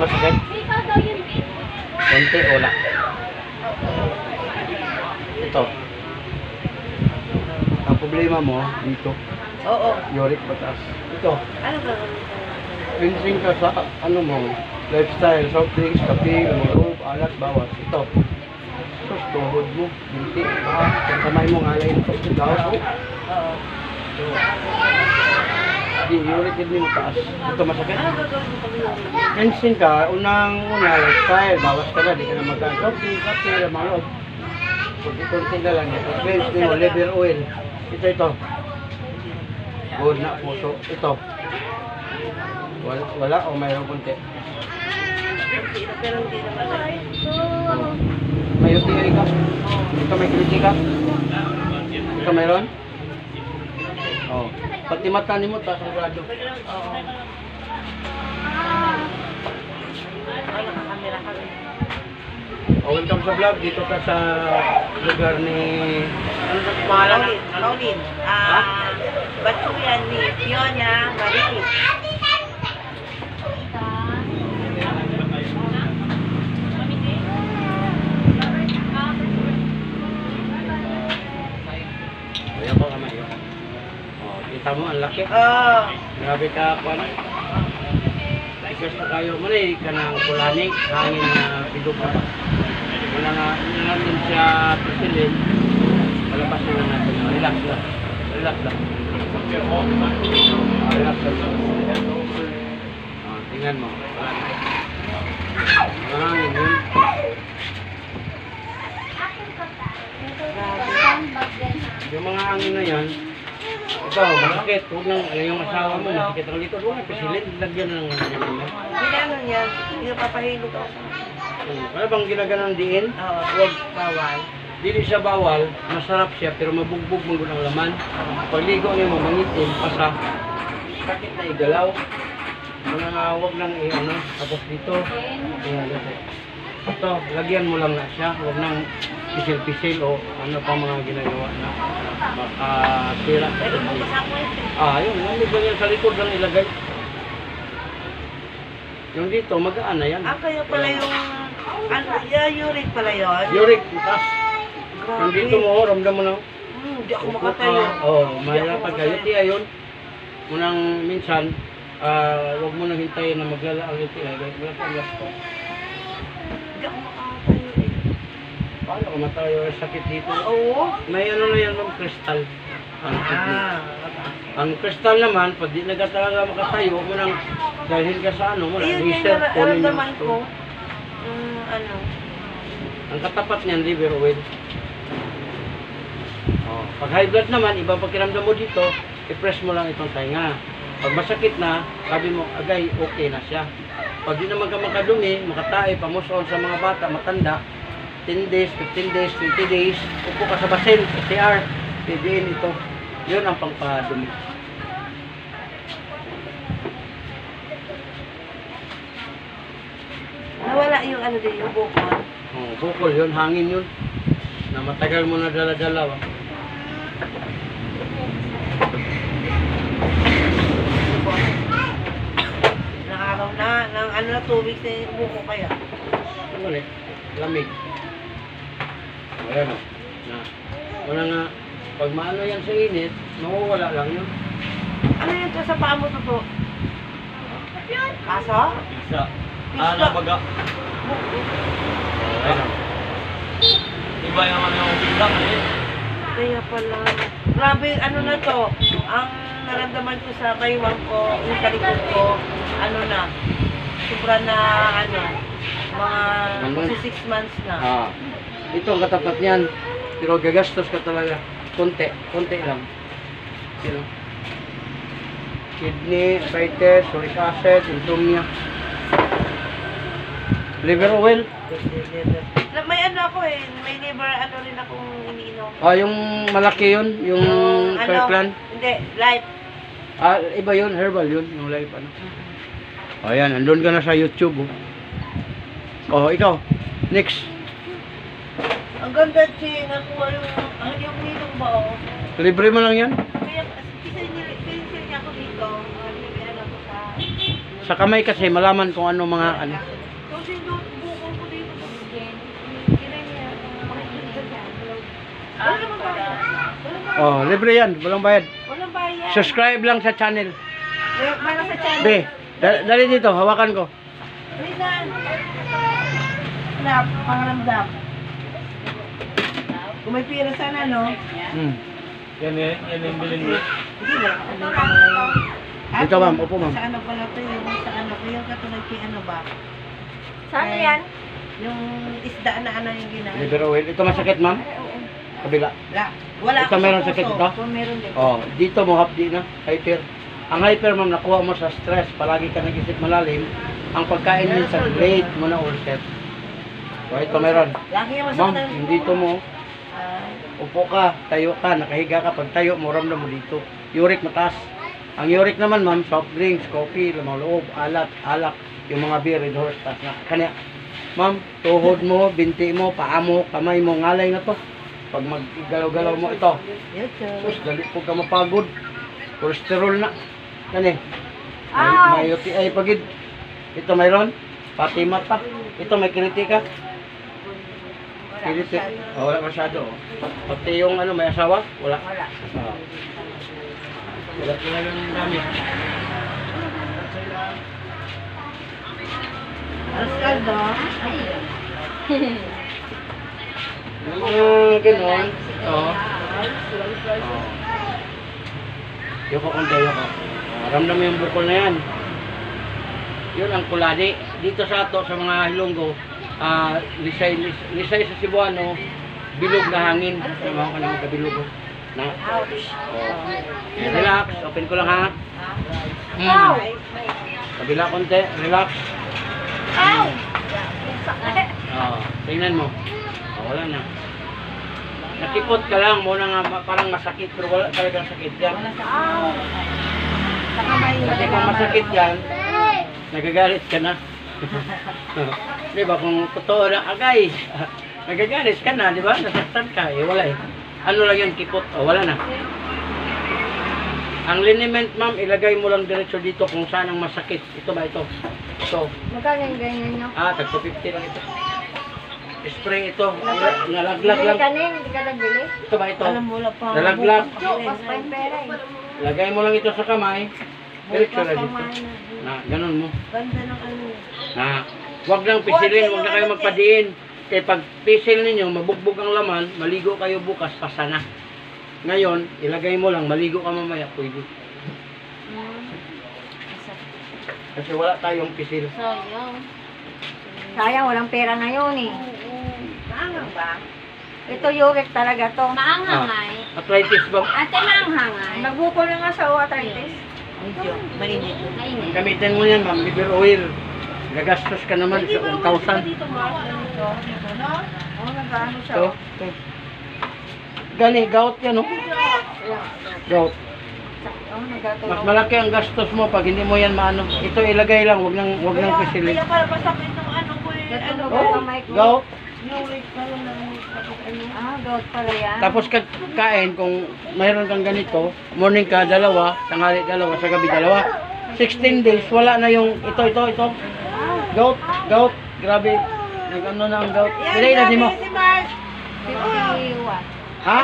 masakit? Konti, wala. Ito. Ang problema mo, dito. Oo. Uric batas. Ito. Ano ba? Cleansing ka sa, ano mo, lifestyle, soft drinks, kape, lumulog, alat, bawas. Ito. Ito, tuhod mo, binti, kung kamay mo, ngalay ito, sigaw mo. Oo. Ito. Di, uric din mo taas. Ito masakit. Ano gagawin mo pag uric? Cleansing ka, unang-una, lifestyle, bawas ka na, di ka na magka-soft drinks, kape, lumulog. Kunti-kunti na lang ito. Cleanse din mo, liver oil. Ito. Good na puso. Ito. Wala o mayroong kunti? Pero hindi naman. May UTI ka? Ito may kiliti ka? Ito mayroon? Oo. Pati mata ni mo, taas ang grado. Oo. Ay, nakakamera ka rin. Welcome sa vlog. Dito ka sa lugar ni... Ano sa pangalan? Paulin. Batsuyan ni Fiona Marie. Ayan po kamay. Kita mo, ang laki. Grabe ka, kwan. Likers na kayo. Muna ka ng kulaning. Hangin na pidog na ba? Muna nga natin siya pisilin. Palabas na natin. Relax lang. Relax lang. Relax lang. Tingnan mo. Wala na. Hangin yun. Yung mga hangin na yan, ito, masakit. Huwag nang, yung asawa mo, masakit ang likod. Huwag nang pisilin. Lagyan na ng Ginano yan. Hindi papahilot ako. Ano bang ginaganon diin? Oo. Huwag bawal. Dili siya bawal, masarap siya, pero mabugbog mo ang laman. Pagligo niyo mo, mangitim, pasa. Sakit na igalaw. Mga huwag nang i-ano, tapos dito. Ito, lagyan mo lang na siya. Huwag nang pisil-pisil o ano pa mga ginagawa na makatira. Pero bukas ako eh. Yun, nandun yan sa likod lang ilagay. Yung dito, magaan na yan. Kaya pala yung... Ano, uric pala yun? Uric, tas. Grabe. Yung dito mo, ramdam mo na. Hindi ako makatayo. Mahirap kayo. Tiya yun. Munang minsan, huwag mo nang hintayin na maglala ang tiya. Wala kang gasto. Hindi ako makatayo eh. Paano ka matayo? Sakit dito. Oo. May ano na yan, ma'am, kristal. Ang kristal naman, pag di na ka talaga makatayo, huwag mo nang dalhin ka sa ano, mo na Iyon yung research. naramdaman ko. Ano? Ang katapat niyan, liver oil. Pag high blood naman, ibang pakiramdam mo dito, i-press mo lang itong tainga. Pag masakit na, sabi mo, agay, okay na siya. Pag di naman ka makadumi, makatae, pamuson sa mga bata, matanda, 10 days, 15 days, 20 days, upo ka sa basin, sa CR, pidiin ito. Yun ang pangpadumi. Nawala yung ano din, yung bukol. Bukol yun, hangin yun. Na matagal mo na dala-dala. Nakaraw na, ng ano na 2 weeks na yung buko kaya. Ano ulit? Lamig. Ayan o. Wala nga, pag maano yan sa init, mawawala lang yun. Ano yun to sa paa mo to? Kaso? Isa. Nabaga. Ayan o. Iba naman yung biglang eh. Kaya pala. Grabe, ano na to? Ang naramdaman ko sa baywang ko, yung kalikod ko, ano na, sobra na, ano, mga 6 months na. Ito ang katapat niyan. Pero gagastos ka talaga. Konti lang. Sino? Kidney, arthritis, uric acid, insomnia. Liver oil. May ano ako eh, may liver ano rin akong iniinom. Yung malaki yun, yung Kirkland. Hindi, life. Iba yun, herbal yun, yung life ano. Ayan, andun ka na sa YouTube. Ikaw, next. Ang ganda, Ching. Nakuha yung ninong ba, oh. Libre mo lang yan? Kaya, isa niya ako dito. Ano ko sa Sa kamay kasi malaman kung ano mga ano. Kasi doon, bukol ko dito. Wala naman bayad. Oh, libre yan, walang bayad. Walang bayad. Subscribe lang sa channel. Para sa channel. Be, dali dito, hawakan ko. Wait na. Na, pangalamdam. Kung may pira sana, no? Hmm. Yan yung bilhin mo. Hindi, wala ka na. Dito, ma'am. Upo, ma'am. Sa ano pala ito, yung sa ano ko, yung katulad kay ano ba? Saan Ay, yan? Yung isda na ano yung ginagawa. Liver oil. Ito masakit, ma'am? Kabila. Wala Ito ako meron sa sakit puso. ito? Kung meron din. Oh, dito mo hapdi na, hyper. Ang hyper, ma'am, nakuha mo sa stress. Palagi ka nag-isip malalim. Ang pagkain minsan, late mo na ulcer. So, ito meron. Lagi yung Ma'am, masakit. yung dito mo, upo ka, tayo ka, nakahiga ka. Pag tayo mo, ramdam mo dito. Uric mataas. Ang uric naman, ma'am, soft drinks, coffee, lamang loob, alak, yung mga beer, red horse, taas na. Kanya, ma'am, tuhod mo, binti mo, paa mo, kamay mo, ngalay na to. Pag maggalaw-galaw mo ito, sus, dali po ka mapagod. Cholesterol na. Kani, may UTI pagid. Ito mayroon, pati mata. Ito may kiriti ka. Kiriti. Oh, wala masyado. Oh. Pati yung ano, may asawa? Wala. Wala. Oh. Wala talaga ng dami. Rascaldo. Yung mga ganon. Oh. Yoko kung tayo ko. Ramdam mo yung bukol na yan. Yun ang kulani. Dito sa ato, sa mga Hilonggo, lisay sa Cebuano, bilog na hangin. Sa mga kanang kabilog. Na, oh. Relax, open ko lang ha. Ow! Kabila konti, relax. Ow! Oh, tingnan mo. Oh, wala na. Nakipot ka lang, muna nga parang masakit, pero wala talagang sakit yan. Ow! Sa kamay. Kasi kung masakit yan, nagagalit ka na. Di ba, kung totoo na agay, nagagalit ka na, di ba? Nasaktan ka, eh wala eh. Ano lang yun, kipot, oh, wala na. Ang liniment, ma'am, ilagay mo lang diretso dito kung saan ang masakit. Ito ba ito? Ito. Magkano yung ganyan nyo? Tagpo 50 lang ito. Spray ito, nalaglag Bili lang. ka na hindi ka nagbili. Ito ba ito? Alam mo, wala pa. Nalaglag. Pas pa yung pera eh. Lagay mo lang ito sa kamay. Diretso na dito. Na, ganun mo. Ganda ng ano. Na, wag lang pisilin, wag na kayo magpadiin. Kaya pag pisil ninyo, mabugbog ang laman, maligo kayo bukas, pasana. Ngayon, ilagay mo lang, maligo ka mamaya, pwede. Kasi wala tayong pisil. Sayang, walang pera ngayon eh. Maangang ba? Ito uric talaga to. Maanghangay. Arthritis ba? Ate maanghangay. Nagbukol na nga sa arthritis. Medyo, mainit. Gamitin mo yan, ma'am, liver oil. Gagastos ka naman sa 1,000. Dito, Mark. Dito, no? Oo, nag-ano siya. Ito, ito. Gani, gout yan, oh. Gout. Oh, nagkatulong. Mas malaki ang gastos mo pag hindi mo yan maano. Ito ilagay lang, wag nang pisilin. Kaya para masakit ng ano ko eh. Ano Natulog ko? ang kamay ko. Gout. Uric, parang ano. Ah, gout pala yan. Tapos kain, kung mayroon kang ganito, morning ka, dalawa, tanghali dalawa, sa gabi dalawa. 16 days, wala na yung ito. Gout, grabe. Nag-ano na ang gout. Pilay na di mo. Si Mark. 51. Ha?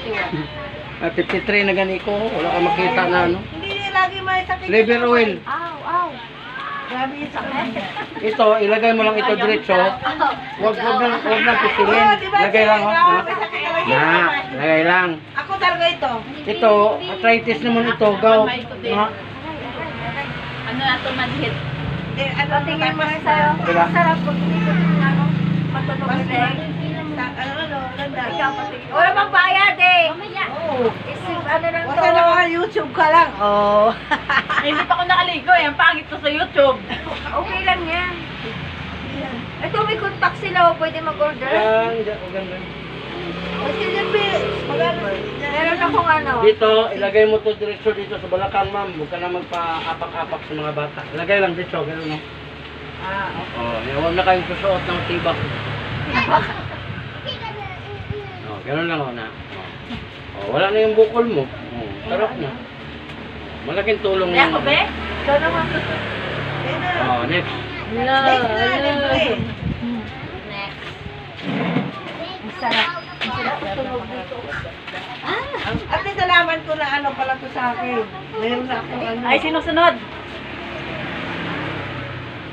51. 53 na gani ko, wala ka makita na ano. Hindi niya lagi may sakit. Liver oil. Aw. Grabe yung sakit. Ito, ilagay mo lang ito diretso. Wag na pisilin. Oo, diba, Lagay lang, sir? ha? Oo, may sakit talaga yun. Na, lagay lang. Ako talaga ito. Ito, arthritis naman ito, gout. Ha? Ano na ito manhit? Ano Patingin mo mas sa'yo. Diba? Sarap pag dito ano, matunog mas na eh. ganda. Ikaw patingin. Wala bang bayad eh. Oo. Isip ano lang to. Basta naka-YouTube ka lang. Oo. Hindi pa ako nakaligo eh. Ang pangit to sa YouTube. Okay lang yan. Ito may contact sila o pwede mag-order. Yan, ganda. Kasi siyempre, magano. Meron akong ano. Dito, ilagay mo to diretso dito sa balakang, ma'am. Huwag ka na magpa-apak-apak sa mga bata. Ilagay lang dito, gano'n, no? Oh, huwag na kayong susuot ng tibak. Oh, gano'n lang, oh, na. Oh, wala na yung bukol mo. Oh, sarap na. Malaking tulong yan. Kaya ko, be? Ikaw naman. Oh, next. Next na, libre. Next. Ang sarap. Ang sarap tunog dito. At least nalaman ko na ano pala to sa akin. Meron na akong ano. Ay, sino sunod?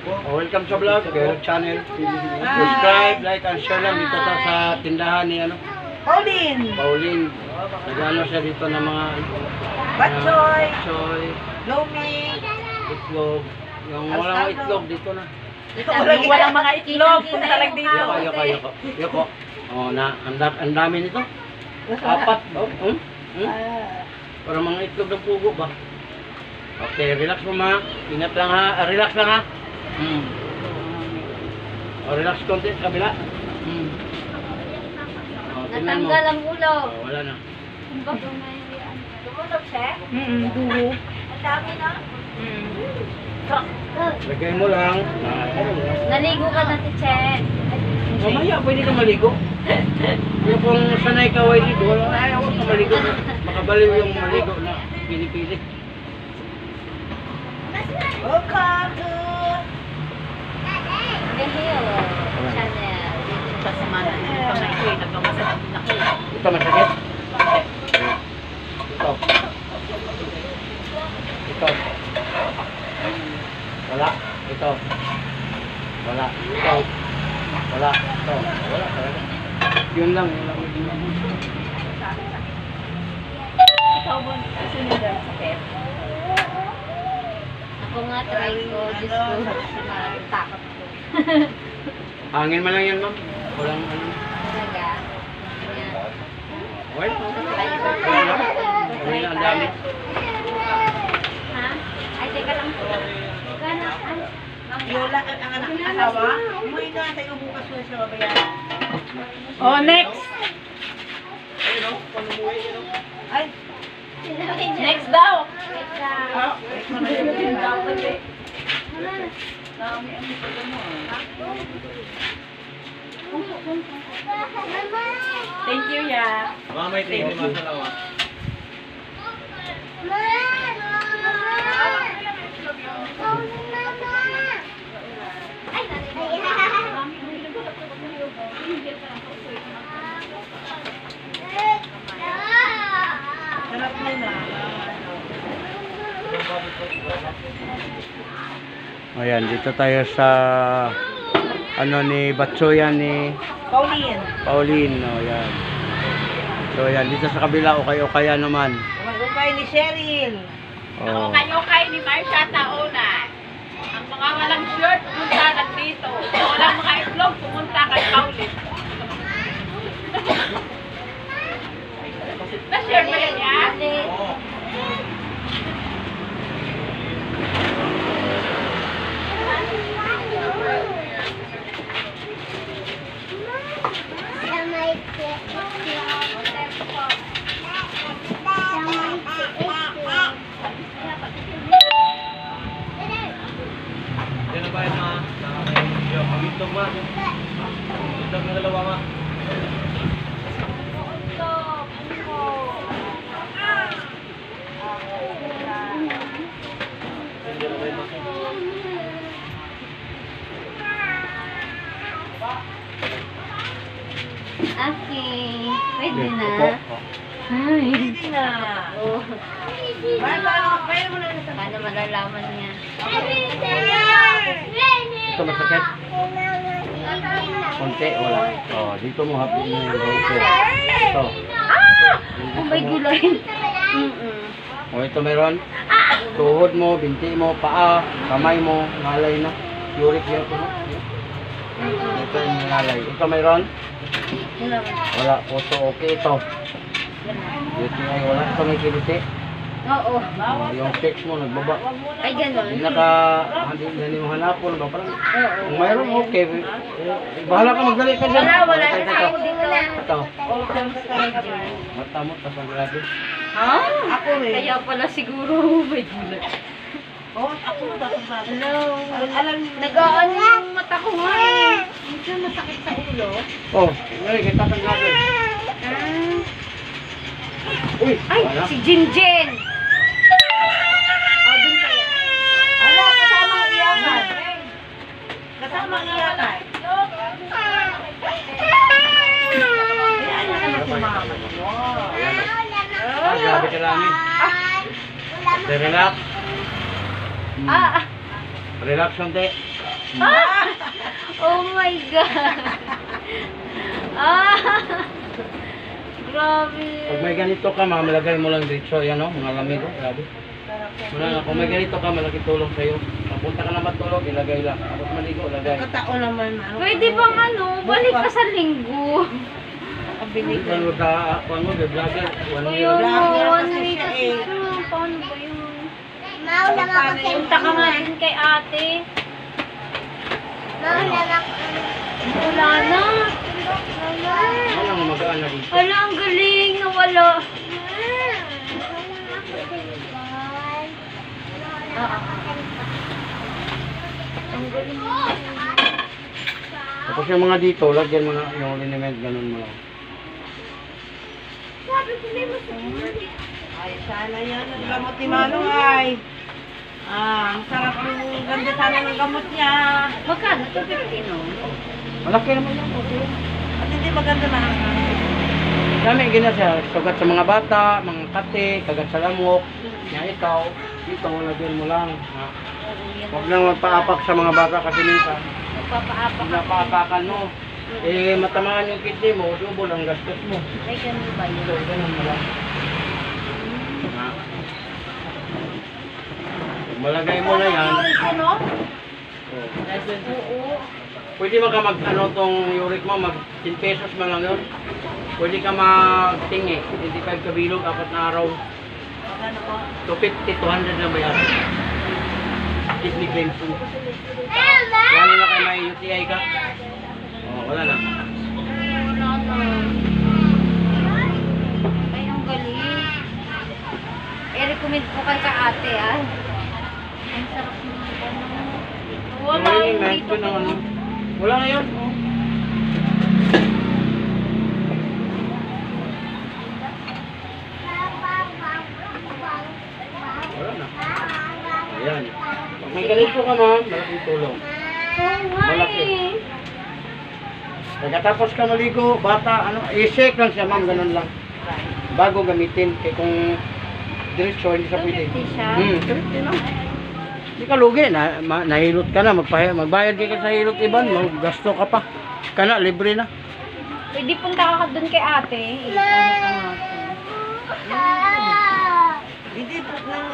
Oh, welcome sa vlog, channel. Subscribe, like, and share lang dito sa tindahan ni ano, Pauline! Pauline. Nagano siya dito ng mga Batchoy! choy, Lomi! itlog. Yung walang itlog dito na. Yung walang mga itlog, punta lang dito. Yoko. Oh, ang dami nito. Apat. Oh, para mga itlog ng pugo ba? Okay, relax mo ma. Ingat lang ha. Relax lang ha. Oh, relax konti sa kabila. Oh, tingnan mo. Natanggal ang ulo. Oh, wala na. Tumunog siya? Dugo. Ang dami na. Lagay mo lang. Naligo ka na, Tichen. Mamaya, pwede ka maligo. Yung kung sanay ka way dito, wala na, huwag ka maligo. Makabaliw yung maligo na pinipili. Welcome to... The Hill Channel. Sa semana, hindi pa nga ito eh. Nagkamasakit din ako eh. Ito masakit? Ito. Ito. Wala. Ito. Wala. Ito. Wala. Ito. Wala talaga. Yun lang. Ikaw mo, sunod ang sakit. Ako nga, try ko. Diyos ko. Takot ko. Hangin man lang yan, ma'am. Walang ano. Talaga. Ayan. Okay. Try ko. Wala lang. Wala lang. Ang dami. Ha? Ay, teka lang. Gana. Ay. Yola ang anak ng asawa. Umuwi na tayo bukas na siya babayaran. Oh, next! Ay, Next daw! Wait lang. Thank you, ya. Mga may tayo naman sa lawa. sarap mo na. Ayan, dito tayo sa ano ni Batsoyan ni Pauline. Pauline. Oh, yan. So, yan. Dito sa kabila, okay naman. Magupay ni Cheryl. Oh. Kayo kay ni Marcia Taona. Ang mga walang shirt, punta lang dito. Walang mga itlog, pumunta kay Pauline. Na-share ba yan yan? Yan na ba yan ma? Yung itlog ma? Itlog na dalawa ma? Okay. Pwede Yes, na. opo. Ay. Hindi na. Oh. Paano mo na nasa... Paano malalaman niya? Ito masakit? Konti, wala. Oh, dito mo hapin na yung bawang. Ito. Oh, may gulay. Oh, ito meron. Tuhod mo, binti mo, paa, kamay mo, nalay na. Uric yan po. Ito yung nalay. Ito meron? Wala. Puso, okay ito. Dito ay wala. Ito may kiliti. Oo. Oh, yung sex mo, nagbaba. Ay, ganun. Hindi mo hanapon ba? Parang, kung mayroon, okay. Bahala ka, magdali ka dyan. Wala na Ito, tayo din wala. Ito. Ito. Mata mo, tapos grabe. Ha? Ako eh. Kaya pala siguro may gulay. Oh, ako tatanda. Hello. Alam niyo. Nag-aan yung mata ko nga. Medyo masakit sa ulo. Oh, ngayon, kita kang grabe. Uy, Ay, wala. si Jinjin. Oh, dun kaya. Ala, kasama ang iyakan. Relax. Ah! Relax konti. Oh my God! Ah! Grabe. Pag may ganito ka, malagay mo lang dito. Yan o, mga lamig o. Grabe. Wala na. Kung may ganito ka, malaking tulong sa'yo. Papunta ka na matulog, ilagay lang. Tapos maligo, lagay. Kataon naman. Pwede bang balik ka sa linggo? Nakabili ka. Ano ka, ano, the vlogger. One Kuya year. mo, Vlogger one kasi week siya kasi eh. siya. Paano ba yun? Maulang ako sa Punta ka nga din kay ate. Wala na. Ano ang magaan na dito? Wala, ang galing. Nawala. Ang galing. Tapos yung mga dito, lagyan mo na yung liniment, ganun mo lang. Ay, sana yan. Ang gamot ni Manong ay. Ang sarap yung ganda sana ng gamot niya. Magkano? 250 no? Malaki naman yan. Okay. At hindi maganda na ang Dami ganyan siya. Sugat sa mga bata, mga kate, kagat sa lamok. Yan ikaw, dito, lagyan mo lang. Ha? Huwag lang magpaapak sa mga bata kasi minsan. Magpapaapak Pag napaapakan mo, eh matamaan yung kidney mo, double ang gastos mo. Ay, ganun ba So, yun? ganun mo lang. Ha? Malagay mo na yan. Ano? Oh. Oo. Pwede mo ka mag tong uric mo, mag 10 pesos man lang yun. Pwede ka magtingi, 25 kabilog, 4 na araw. Magano po? 250, 200 na bayaran. Kidney cleansing. Lalo na kay may UTI ka. Oh, wala na. Wala na. Ay, ang galing. I-recommend ko kay ate, ah. Ang sarap naman. Wala Yung yung liniment, dito. yun ang ano. Wala na yun. Oh. Wala na. Ayan. Pag may ganito ka ma'am, malaking tulong. Malaki. Pagkatapos ka maligo, bata, ano, i-shake lang siya ma'am, ganun lang. Bago gamitin, kaya kung diretso, hindi sa pwede. 250 siya? 250 lang. Hindi ka lugi, nahilot ka na, magbayad ka sa hilot iban, gasto ka pa. Kana, libre na. Pwede punta ka doon kay ate. Ano ka nga ate? Hindi po nang